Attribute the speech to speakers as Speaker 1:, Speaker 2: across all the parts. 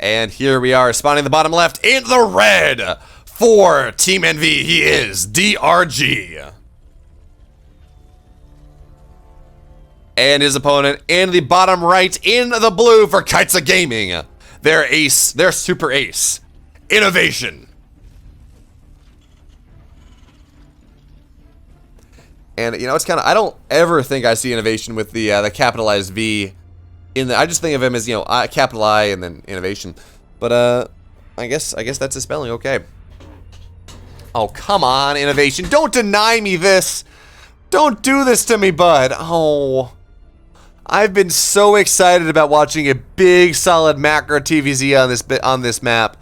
Speaker 1: And here we are, spawning the bottom left in the red for Team Envy. He is DRG. And his opponent in the bottom right in the blue for Kaitza Gaming. Their ace, their super ace, Innovation. And you know, it's kind of, I don't ever think I see Innovation with the capitalized V in the, I just think of him as, you know, capital I and then Innovation. But I guess that's his spelling. Okay. Oh, come on, Innovation. Don't deny me this. Don't do this to me, bud. Oh. I've been so excited about watching a big, solid macro TVZ on this map,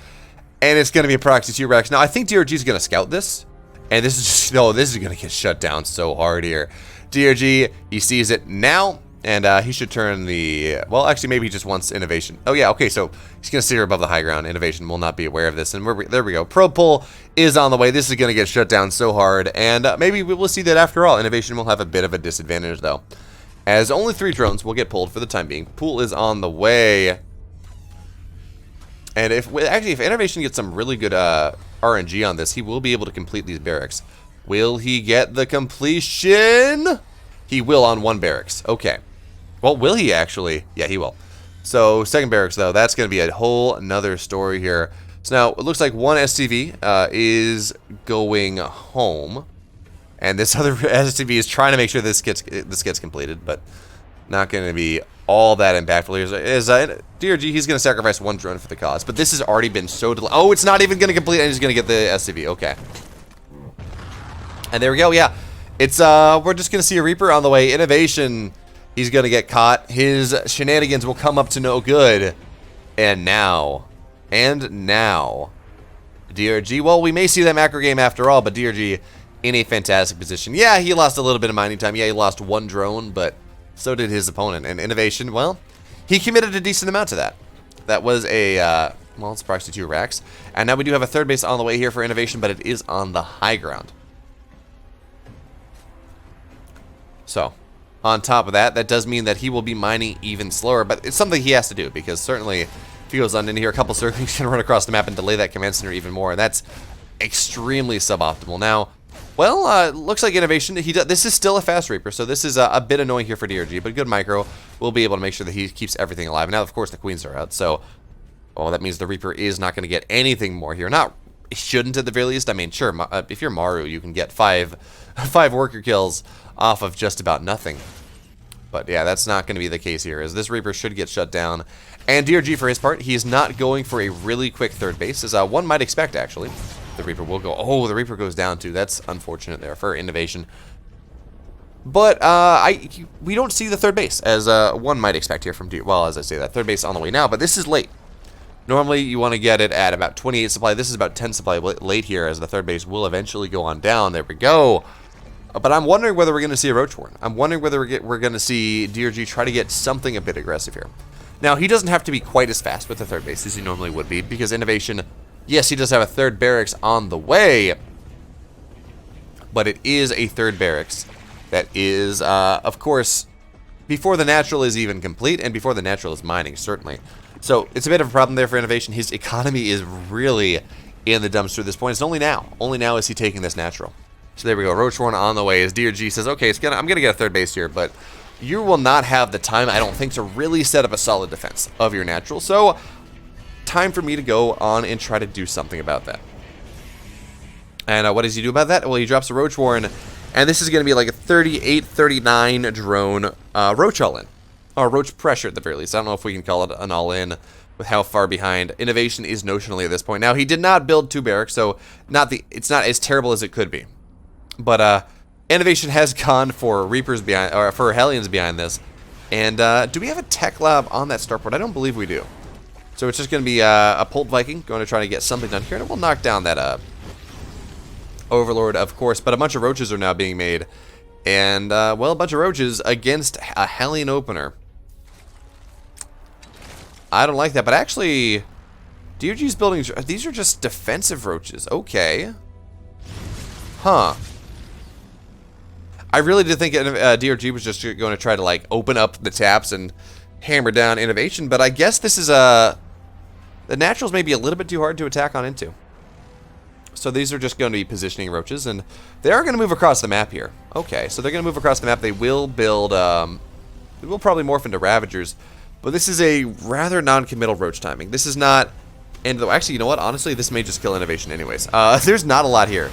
Speaker 1: and it's going to be a proxy T-Rex. Now, I think DRG is going to scout this, and this is just, no, this is going to get shut down so hard here. DRG, he sees it now, and he should turn the, well, actually, maybe he just wants Innovation. Oh, yeah, okay, so he's going to steer above the high ground. Innovation will not be aware of this, and there we go. Pro pull is on the way. This is going to get shut down so hard, and maybe we will see that after all. Innovation will have a bit of a disadvantage, though, as only 3 drones will get pulled for the time being. Pool is on the way. And if Innovation gets some really good RNG on this, he will be able to complete these barracks. Will he get the completion? He will on 1 barracks. Okay. Well, will he actually? Yeah, he will. So, 2nd barracks, though, that's going to be a whole another story here. So now, it looks like 1 SCV is going home. And this other SCV is trying to make sure this gets completed, but not going to be all that impactful. Is DRG, he's going to sacrifice 1 drone for the cause, but this has already been so delayed. Oh, it's not even going to complete, and he's going to get the SCV. Okay. And there we go. Yeah, it's we're just going to see a Reaper on the way. Innovation, he's going to get caught. His shenanigans will come up to no good. And now, DRG. Well, we may see that macro game after all, but DRG in a fantastic position. Yeah, he lost a little bit of mining time. Yeah, he lost 1 drone, but so did his opponent. And Innovation, well, he committed a decent amount to that. That was a, well, it's proxy 2 racks. And now we do have a 3rd base on the way here for Innovation, but it is on the high ground. So, on top of that, that does mean that he will be mining even slower, but it's something he has to do, because certainly if he goes on in here, a couple circles, he's going to run across the map and delay that command center even more, and that's extremely suboptimal. Now, well, looks like Innovation, this is still a fast Reaper, so this is a bit annoying here for DRG, but good micro will be able to make sure that he keeps everything alive. Now, of course, the Queens are out, so, oh, that means the Reaper is not going to get anything more here. Not, shouldn't at the very least. I mean, sure, if you're Maru, you can get 5 worker kills off of just about nothing. But yeah, that's not going to be the case here, as this Reaper should get shut down. And DRG, for his part, he's not going for a really quick 3rd base, as one might expect, actually. The Reaper will go. Oh, the Reaper goes down too. That's unfortunate there for Innovation. But we don't see the 3rd base, as one might expect here from well, as I say that, 3rd base on the way now. But this is late. Normally, you want to get it at about 28 supply. This is about 10 supply late here, as the 3rd base will eventually go on down. There we go. But I'm wondering whether we're going to see a Roach Warren. I'm wondering whether we're going to see DRG try to get something a bit aggressive here. Now, he doesn't have to be quite as fast with the 3rd base as he normally would be, because Innovation, yes, he does have a 3rd barracks on the way, but it is a 3rd barracks that is, of course, before the natural is even complete, and before the natural is mining, certainly. So, it's a bit of a problem there for Innovation. His economy is really in the dumpster at this point. It's only now is he taking this natural. So there we go, Roach Warren on the way, as DRG says, okay, I'm going to get a 3rd base here, but you will not have the time, I don't think, to really set up a solid defense of your natural. So, time for me to go on and try to do something about that. And what does he do about that? Well, he drops a Roach Warren, and this is going to be like a 38-39 drone Roach all-in. Or Roach pressure at the very least. I don't know if we can call it an all-in with how far behind Innovation is notionally at this point. Now, he did not build 2 barracks, so it's not as terrible as it could be. But Innovation has gone for Reapers behind, or for Hellions behind this. And do we have a tech lab on that starport? I don't believe we do. So it's just going to be a pulled Viking going to try to get something done here, and we'll knock down that Overlord, of course. But a bunch of roaches are now being made, and well, a bunch of roaches against a Hellion opener. I don't like that, but actually, DRG's building. These are just defensive roaches. Okay. Huh. I really did think DRG was just going to try to, like, open up the taps and hammer down Innovation, but I guess this is a... The naturals may be a little bit too hard to attack on into. So these are just going to be positioning roaches, and they are going to move across the map here. Okay, so they're going to move across the map. They will build, they will probably morph into Ravagers, but this is a rather non-committal roach timing. This is not, and actually, you know what? Honestly, this may just kill Innovation anyways. There's not a lot here.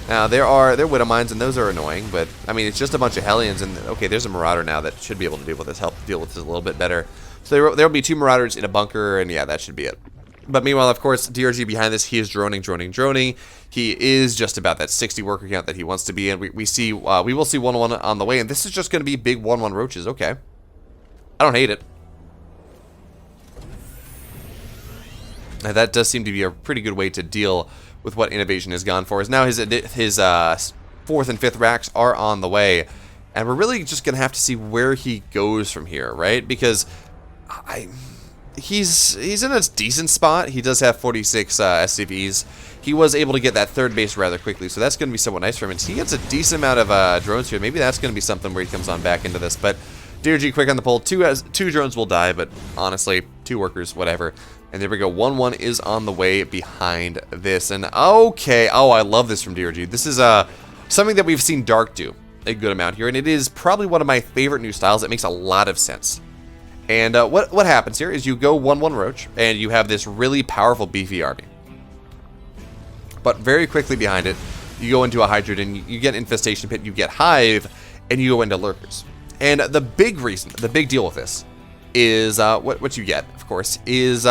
Speaker 1: Now, there are Widow Mines, and those are annoying, but, I mean, it's just a bunch of Hellions, and, okay, there's a Marauder now that should be able to deal with this, help deal with this a little bit better. So there will be 2 Marauders in a bunker, and yeah, that should be it. But meanwhile, of course, DRG behind this, he is droning. He is just about that 60 worker count that he wants to be in. We will see 1-1 on the way, and this is just going to be big 1-1 roaches. Okay. I don't hate it. Now, that does seem to be a pretty good way to deal with what Innovation has gone for. Is now his 4th and 5th racks are on the way, and we're really just going to have to see where he goes from here, right? Because he's in a decent spot. He does have 46 SCVs. He was able to get that 3rd base rather quickly, so that's going to be somewhat nice for him. And he gets a decent amount of drones here. Maybe that's going to be something where he comes on back into this. But DRG quick on the pole. 2 drones will die, but honestly, 2 workers, whatever. And there we go. 1-1 is on the way behind this. And okay, oh, I love this from DRG. This is something that we've seen Dark do a good amount here, and it is probably one of my favorite new styles. It makes a lot of sense. And what happens here is you go 1-1 Roach, and you have this really powerful beefy army. But very quickly behind it, you go into a Hydra, and you get Infestation Pit, you get Hive, and you go into Lurkers. And the big reason, the big deal with this is what you get, of course, is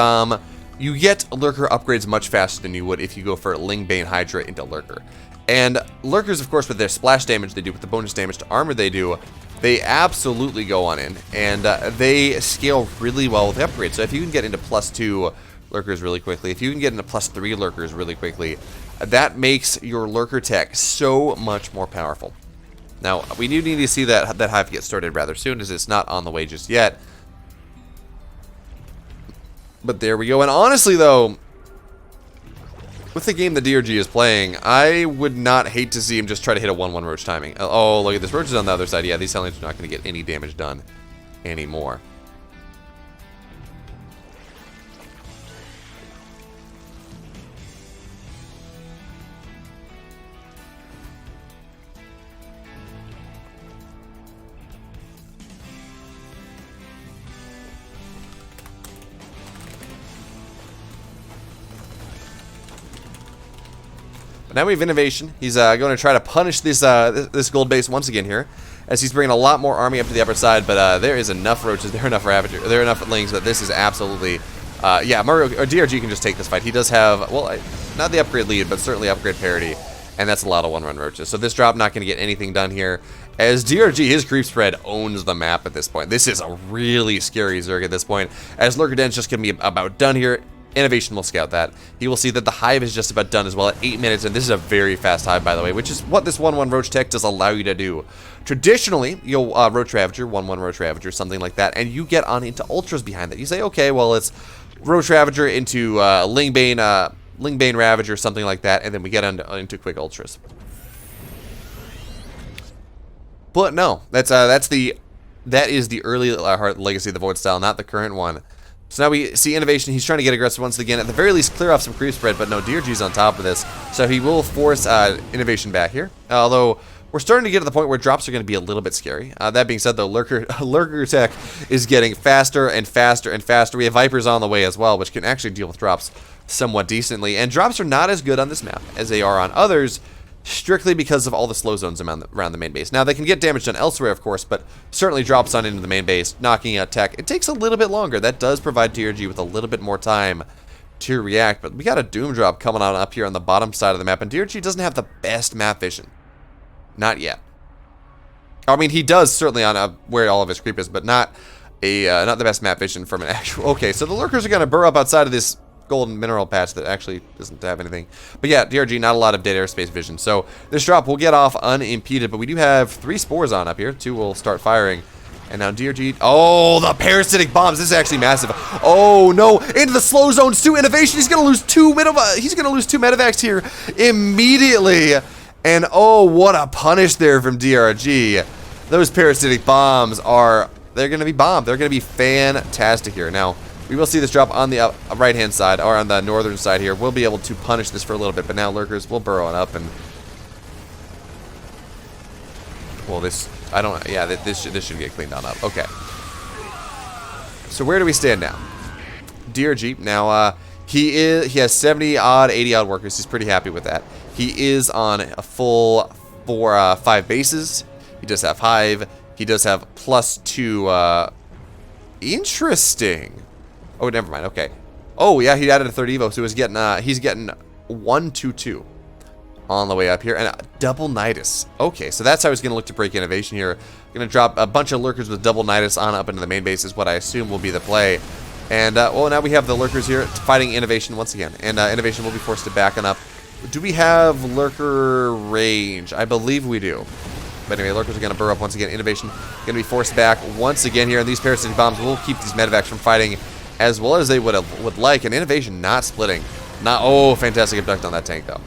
Speaker 1: you get Lurker upgrades much faster than you would if you go for Lingbane Hydra into Lurker. And Lurkers, of course, with their splash damage they do, with the bonus damage to armor they do, they absolutely go on in, and they scale really well with the upgrades. So if you can get into +2 Lurkers really quickly, if you can get into +3 Lurkers really quickly, that makes your Lurker tech so much more powerful. Now, we do need to see that Hive get started rather soon, as it's not on the way just yet. But there we go. And honestly, though, with the game that DRG is playing, I would not hate to see him just try to hit a 1-1 Roach timing. Oh, look at this. Roach is on the other side. Yeah, these Hellions are not going to get any damage done anymore. Now we have Innovation. He's going to try to punish this this gold base once again here, as he's bringing a lot more army up to the upper side. But there is enough roaches, there are enough Ravagers, there are enough Lings that this is absolutely, yeah. Mario or DRG can just take this fight. He does have, well, not the upgrade lead, but certainly upgrade parity, and that's a lot of 1-run roaches. So this drop not going to get anything done here, as DRG, his creep spread owns the map at this point. This is a really scary Zerg at this point, as Lurker Den's just going to be about done here. Innovation will scout that. He will see that the Hive is just about done as well at 8 minutes, and this is a very fast Hive, by the way, which is what this 1-1 Roach tech does allow you to do. Traditionally, you'll Roach Ravager, 1-1 Roach Ravager, something like that, and you get on into Ultras behind that. You say, okay, well, it's Roach Ravager into Lingbane Ravager, something like that, and then we get into quick Ultras. But no, that is the early Legacy of the Void style, not the current one. So now we see Innovation. He's trying to get aggressive once again. At the very least, clear off some creep spread, but no, DRG's on top of this. So he will force Innovation back here. Although, we're starting to get to the point where drops are going to be a little bit scary. That being said, though, Lurker tech is getting faster and faster and faster. We have Vipers on the way as well, which can actually deal with drops somewhat decently. And drops are not as good on this map as they are on others, strictly because of all the slow zones around the main base. Now, they can get damage done elsewhere, of course, but certainly drops on into the main base, knocking out tech. It takes a little bit longer. That does provide DRG with a little bit more time to react, but we got a Doom drop coming on up here on the bottom side of the map, and DRG doesn't have the best map vision. Not yet. I mean, he does certainly on where all of his creep is, but not the best map vision from an actual... Okay, so the Lurkers are going to burrow up outside of this golden mineral patch that actually doesn't have anything. But yeah, DRG, not a lot of dead airspace vision. So this drop will get off unimpeded, but we do have 3 spores on up here. 2 will start firing. And now DRG, oh, the parasitic bombs. This is actually massive. Oh no, into the slow zones too. Innovation, he's gonna lose 2 medevacs here immediately. And oh, what a punish there from DRG. Those parasitic bombs they're gonna be bombed. They're gonna be fantastic here. Now, We will see this drop on the right-hand side, or on the northern side here. We'll be able to punish this for a little bit, but now lurkers will burrow on up, and... Well, this... I don't... Yeah, this should get cleaned on up. Okay. So where do we stand now? DRG, now, he has 70-odd, 80-odd workers. He's pretty happy with that. He is on a full 5 bases. He does have Hive. He does have +2, interesting. Oh, never mind. Okay. Oh, yeah, he added a 3rd Evo, so he's getting 1, 2, 2 on the way up here, and double Nidus. Okay, so that's how he's going to look to break innovation here. Going to drop a bunch of lurkers with double Nidus on up into the main base is what I assume will be the play. And, well, now we have the lurkers here fighting innovation once again, and innovation will be forced to back on up. Do we have lurker range? I believe we do. But anyway, lurkers are going to burrow up once again. Innovation going to be forced back once again here, and these parasitic bombs will keep these medevacs from fighting as well as they would like. And innovation not splitting. Oh, fantastic abduct on that tank, though.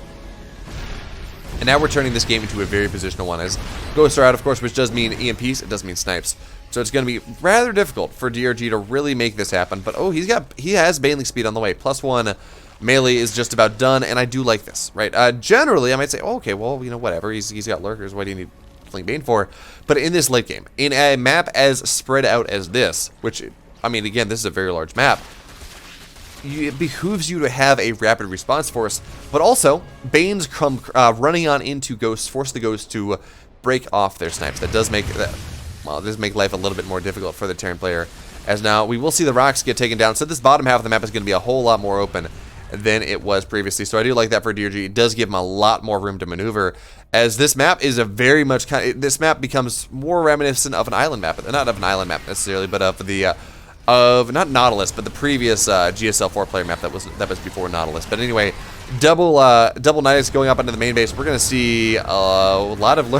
Speaker 1: And now we're turning this game into a very positional one. As ghosts are out, of course, which does mean EMPs. It does mean snipes. So it's going to be rather difficult for DRG to really make this happen. But, oh, he has Baneling speed on the way. +1 melee is just about done, and I do like this, right? Generally, I might say, oh, okay, well, you know, whatever. He's got lurkers. What do you need Fling Bane for? But in this late game, in a map as spread out as this, which, I mean, again, this is a very large map, it behooves you to have a rapid response force, but also Banes come running on into ghosts, force the ghosts to break off their snipes. That does make life a little bit more difficult for the Terran player. As now we will see the rocks get taken down, so this bottom half of the map is going to be a whole lot more open than it was previously. So I do like that for DRG. It does give him a lot more room to maneuver, as this map is a very much this map becomes more reminiscent of an island map, not of an island map necessarily, but of the not Nautilus, but the previous GSL 4-player map that was before Nautilus. But anyway, double Nidus going up into the main base. We're gonna see a lot of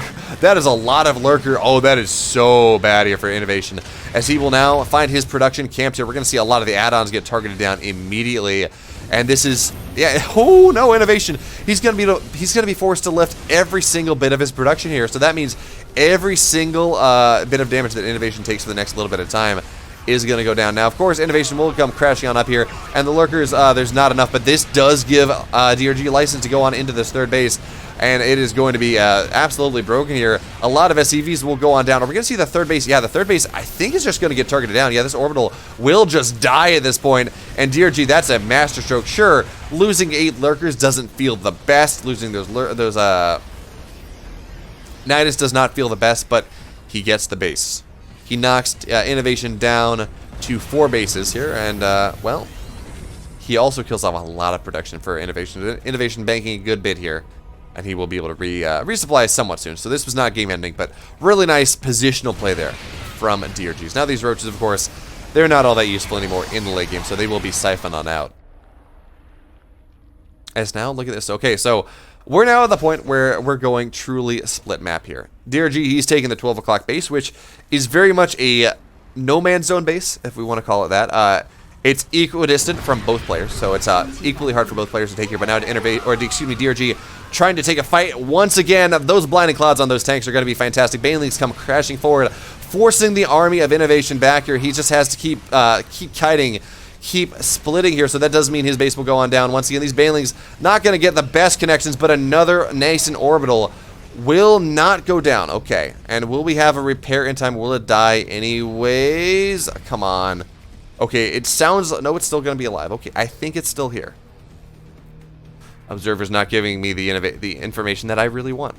Speaker 1: that is a lot of lurker. Oh, that is so bad here for innovation, as he will now find his production camped here. We're gonna see a lot of the add-ons get targeted down immediately, and this is, yeah, oh no, innovation. He's gonna be forced to lift every single bit of his production here. So that means every single bit of damage that innovation takes for the next little bit of time is going to go down. Now, of course, innovation will come crashing on up here, and the lurkers, there's not enough, but this does give DRG license to go on into this 3rd base, and it is going to be absolutely broken here. A lot of SCVs will go on down. Are we going to see the 3rd base? Yeah, the 3rd base, I think, is just going to get targeted down. Yeah, this orbital will just die at this point, and DRG, that's a masterstroke. Sure, losing 8 lurkers doesn't feel the best. Losing those Nidus does not feel the best, but he gets the base. He knocks innovation down to 4 bases here, and, well, he also kills off a lot of production for innovation. Innovation banking a good bit here, and he will be able to resupply somewhat soon. So this was not game-ending, but really nice positional play there from DRGs. Now these roaches, of course, they're not all that useful anymore in the late game, so they will be siphoned on out. As now, look at this. Okay, so we're now at the point where we're going truly split map here. DRG, he's taking the 12 o'clock base, which is very much a no man's zone base, if we want to call it that. It's equidistant from both players, so it's equally hard for both players to take here. But now to DRG trying to take a fight once again. Those blinding clouds on those tanks are going to be fantastic. Banelings come crashing forward, forcing the army of innovation back here. He just has to keep kiting, keep splitting here, so that does mean his base will go on down. Once again, these Banelings not going to get the best connections, but another nascent orbital will not go down. Okay, and will we have a repair in time? Will it die anyways? Come on. Okay, it sounds... No, it's still going to be alive. Okay, I think it's still here. Observer's not giving me the information that I really want.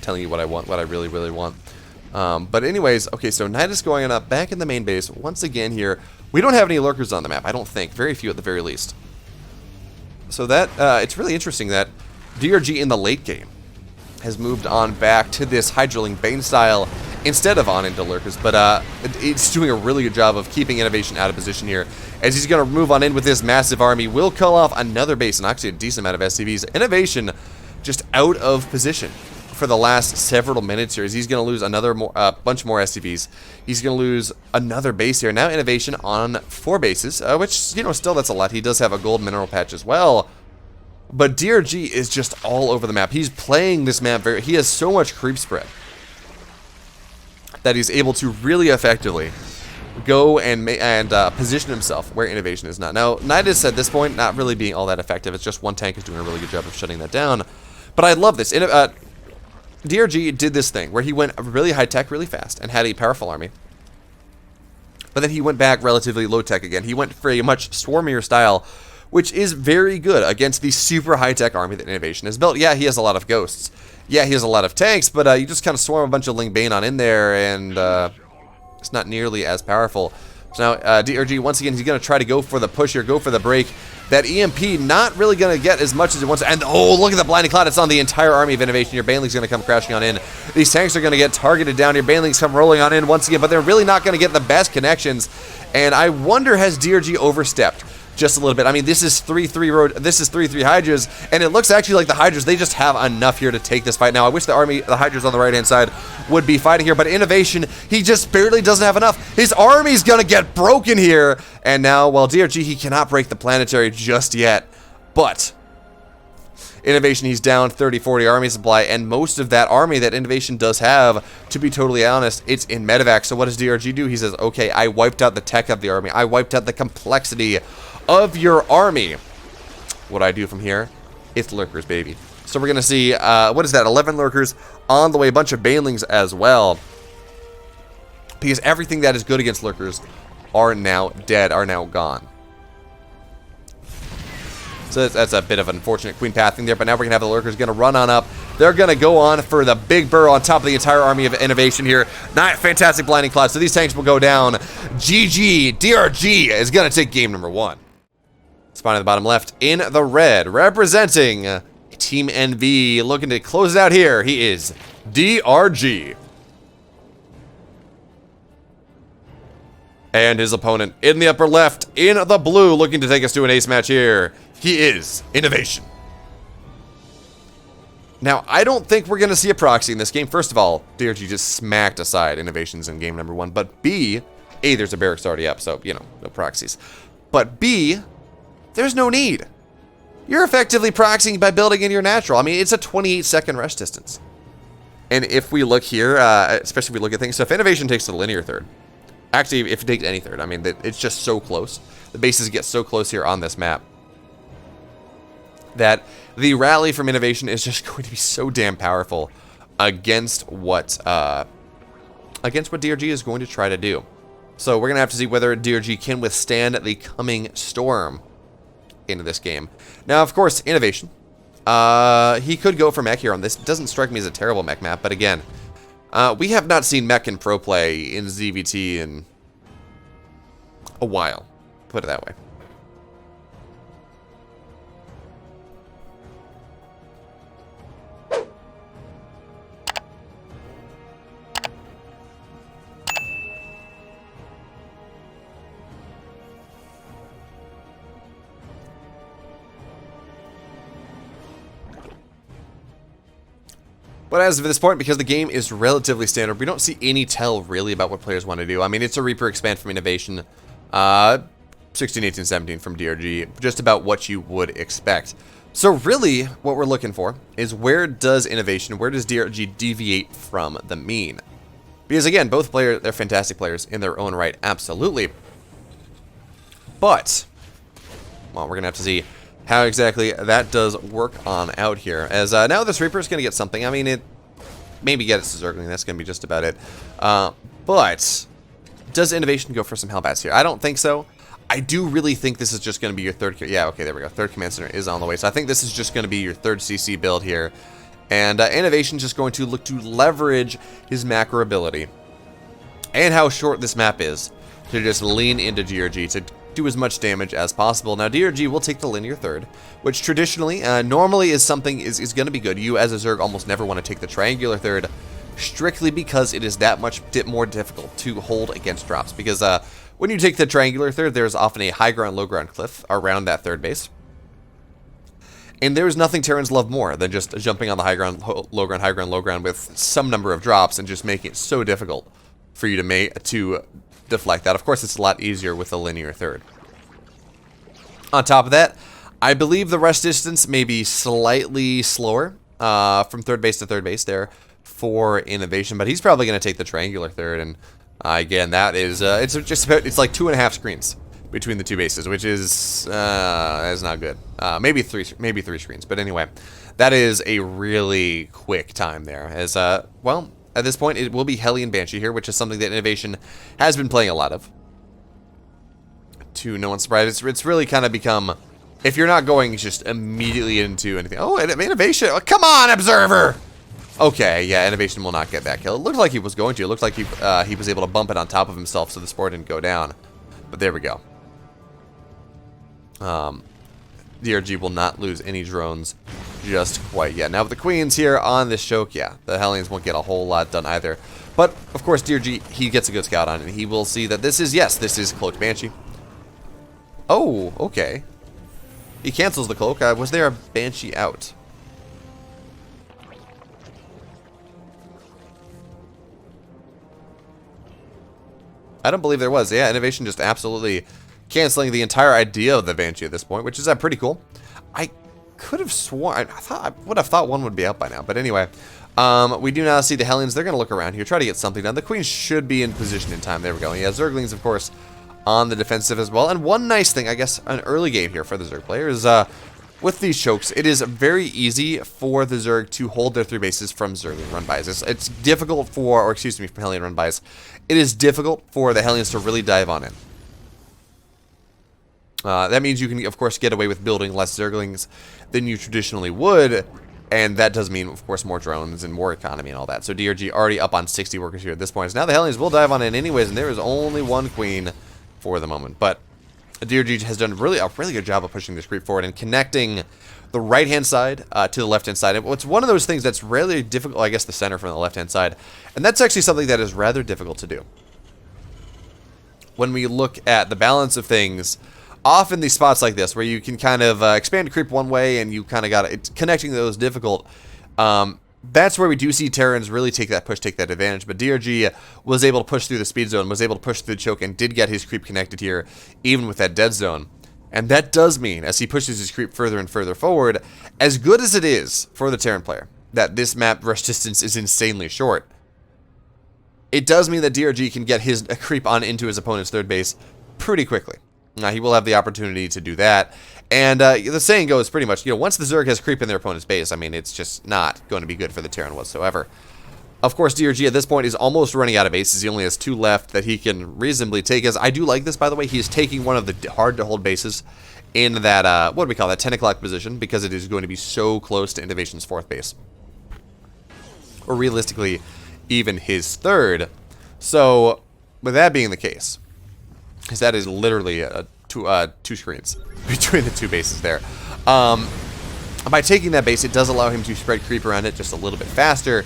Speaker 1: Telling you what I want, what I really, really want. But anyways, okay, so Nidus going on up back in the main base once again here. We don't have any lurkers on the map, I don't think. Very few at the very least. So that, it's really interesting that DRG in the late game has moved on back to this Hydroling Bane style instead of on into lurkers, but it's doing a really good job of keeping innovation out of position here, as he's going to move on in with this massive army. Will call off another base, and actually a decent amount of SCVs. Innovation just out of position for the last several minutes here, as he's going to lose another bunch more SCVs. He's going to lose another base here. Now innovation on 4 bases, which, you know, still that's a lot. He does have a gold mineral patch as well. But DRG is just all over the map. He's playing this map he has so much creep spread. that he's able to really effectively go and position himself where Innovation is not. Now, Nidus at this point not really being all that effective. It's just one tank is doing a really good job of shutting that down. But I love this. DRG did this thing where he went really high tech really fast and had a powerful army. But then he went back relatively low tech again. He went for a much swarmier style, which is very good against the super high tech army that Innovation has built. Yeah, he has a lot of ghosts. Yeah, he has a lot of tanks, but you just kind of swarm a bunch of Ling Bane on in there, and it's not nearly as powerful. So now DRG, once again, he's going to try to go for the push here, go for the break. That EMP not really going to get as much as it wants. And oh, look at the blinding cloud. It's on the entire army of Innovation. Your Baneling's going to come crashing on in. These tanks are going to get targeted down. Your Banelings come rolling on in once again, but they're really not going to get the best connections. And I wonder, has DRG overstepped just a little bit? I mean, this is 3-3 Hydras, and it looks actually like the Hydras, they just have enough here to take this fight. Now, I wish the Hydras on the right-hand side would be fighting here, but Innovation, he just barely doesn't have enough. His army's gonna get broken here, and now, well, DRG, he cannot break the planetary just yet, but Innovation, he's down 30-40 army supply, and most of that army that Innovation does have, to be totally honest, it's in medevac. So what does DRG do? He says, okay, I wiped out the tech of the army. I wiped out the complexity of your army. What do I do from here? It's lurkers, baby. So we're going to see, what is that, 11 lurkers on the way, a bunch of banelings as well. Because everything that is good against lurkers are now dead, are now gone. So that's a bit of an unfortunate queen pathing there, but now we're going to have the lurkers going to run on up. They're going to go on for the big burrow on top of the entire army of Innovation here. Not fantastic blinding cloud, so these tanks will go down. GG, DRG is going to take game number 1. Spine at the bottom left in the red, representing Team NV, looking to close it out here. He is DRG. And his opponent in the upper left, in the blue, looking to take us to an ace match here. He is Innovation. Now, I don't think we're going to see a proxy in this game. First of all, DRG just smacked aside Innovations in game number 1. But B, A, there's a barracks already up, so, you know, no proxies. But B, there's no need. You're effectively proxying by building in your natural. I mean, it's a 28-second rest distance. And if we look here, especially if we look at things, so if Innovation takes the linear third, actually, if it takes any third, I mean, it's just so close. The bases get so close here on this map that the rally from Innovation is just going to be so damn powerful against what DRG is going to try to do. So we're going to have to see whether DRG can withstand the coming storm into this game. Now, of course, Innovation. He could go for mech here on this. It doesn't strike me as a terrible mech map, but again, we have not seen mech in pro play in ZVT in a while. Put it that way. But as of this point, because the game is relatively standard, we don't see any tell really about what players want to do. I mean, it's a Reaper expand from Innovation, 16, 18, 17 from DRG, just about what you would expect. So really, what we're looking for is where does Innovation, where does DRG deviate from the mean? Because again, both players, they're fantastic players in their own right, absolutely. But, well, we're going to have to see how exactly that does work on out here. As now this Reaper is going to get something. I mean, it maybe get its circling. That's going to be just about it. But does Innovation go for some Hellbats here? I don't think so. I do really think this is just going to be your third. Yeah, okay, there we go. Third command center is on the way. So I think this is just going to be your third CC build here. And Innovation's just going to look to leverage his macro ability and how short this map is to just lean into DRG to do as much damage as possible. Now DRG will take the linear third, which traditionally, normally is something is going to be good. You as a Zerg almost never want to take the triangular third, strictly because it is that much more difficult to hold against drops. Because when you take the triangular third, there's often a high ground, low ground cliff around that third base. And there's nothing Terrans love more than just jumping on the high ground, low ground, high ground, low ground with some number of drops and just making it so difficult for you to deflect that. Of course, it's a lot easier with a linear third. On top of that, I believe the rest distance may be slightly slower from third base to third base there for Innovation, but he's probably going to take the triangular third. And again, that is it's just about, it's like 2.5 screens between the two bases, which is that's not good. Maybe three screens, but anyway, that is a really quick time there. As well, at this point, it will be Hellion Banshee here, which is something that Innovation has been playing a lot of. To no one's surprise, it's really kind of become, if you're not going just immediately into anything. Oh, Innovation! Oh, come on, Observer! Okay, yeah, Innovation will not get that kill. It looked like he was going to. It looked like he was able to bump it on top of himself, so the spore didn't go down. But there we go. DRG will not lose any drones just quite yet. Now with the queens here on this choke, yeah, the Hellions won't get a whole lot done either. But of course, DRG, he gets a good scout on it, and he will see that this is, yes, this is Cloaked Banshee. Oh, okay. He cancels the cloak. Was there a Banshee out? I don't believe there was. Yeah, Innovation just absolutely canceling the entire idea of the Banshee at this point, which is pretty cool. I could have sworn, I would have thought one would be out by now. But anyway, we do now see the Hellions. They're going to look around here, try to get something done. The Queen should be in position in time. There we go. Yeah, Zerglings, of course, on the defensive as well. And one nice thing, I guess, an early game here for the Zerg player is with these chokes, it is very easy for the Zerg to hold their 3 bases from Zergling run-bys. It's difficult for, or excuse me, from Hellion run-bys. It is difficult for the Hellions to really dive on in. That means you can, of course, get away with building less Zerglings than you traditionally would, and that does mean, of course, more drones and more economy and all that. So DRG already up on 60 workers here at this point. So now the Hellions will dive on in anyways, and there is only one queen for the moment. But DRG has done a really good job of pushing this creep forward and connecting the right-hand side to the left-hand side. It's one of those things that's really difficult, I guess, the center from the left-hand side. And that's actually something that is rather difficult to do. When we look at the balance of things, often these spots like this, where you can kind of expand a creep one way and you kind of got it, connecting those difficult, that's where we do see Terrans really take that push, take that advantage. But DRG was able to push through the speed zone, was able to push through the choke, and did get his creep connected here, even with that dead zone. And that does mean, as he pushes his creep further and further forward, as good as it is for the Terran player, that this map rush distance is insanely short, it does mean that DRG can get his creep on into his opponent's third base pretty quickly. Now, he will have the opportunity to do that. And the saying goes pretty much, once the Zerg has creep in their opponent's base, I mean, it's just not going to be good for the Terran whatsoever. Of course, DRG at this point is almost running out of bases. He only has 2 left that he can reasonably take. As I do like this, by the way, he is taking one of the hard-to-hold bases in that, what do we call that, 10 o'clock position, because it is going to be so close to Innovation's 4th base. Or realistically, even his 3rd. So, with that being the case, because that is literally 2 screens between the 2 bases there. By taking that base, it does allow him to spread creep around it just a little bit faster,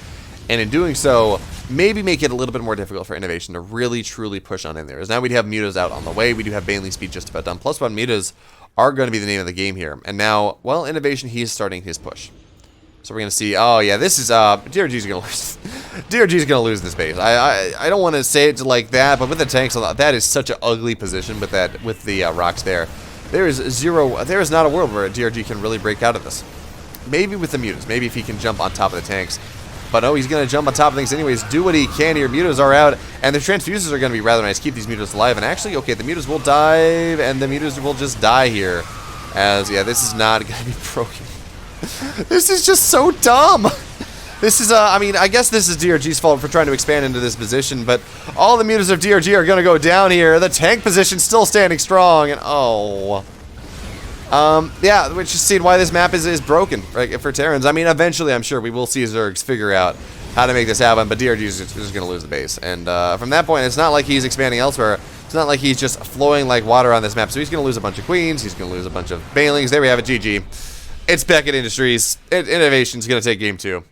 Speaker 1: and in doing so, maybe make it a little bit more difficult for Innovation to really, truly push on in there. As now we have mutas out on the way, we do have Baneling speed just about done. +1 mutas are going to be the name of the game here. And now, well, Innovation, he is starting his push. So we're going to see, oh yeah, this is, DRG's going to lose. DRG's going to lose this base. I don't want to say it like that, but with the tanks, that is such an ugly position with that, with the rocks there. There is not a world where DRG can really break out of this. Maybe with the mutas, maybe if he can jump on top of the tanks. But no, he's going to jump on top of things anyways, do what he can here. Mutas are out, and the transfuses are going to be rather nice. Keep these mutas alive, and actually, okay, the mutas will dive, and the mutas will just die here. As, yeah, this is not going to be broken. This is just so dumb. This is, I mean, I guess this is DRG's fault for trying to expand into this position, but all the mutas of DRG are going to go down here. The tank position's still standing strong, and oh. Yeah, we're just seeing why this map is broken, right, for Terrans. I mean, eventually, I'm sure we will see Zergs figure out how to make this happen, but DRG is just going to lose the base. And from that point, it's not like he's expanding elsewhere. It's not like he's just flowing like water on this map. So he's going to lose a bunch of queens. He's going to lose a bunch of banelings. There we have it, GG. It's Beckett Industries. Innovation's going to take game 2.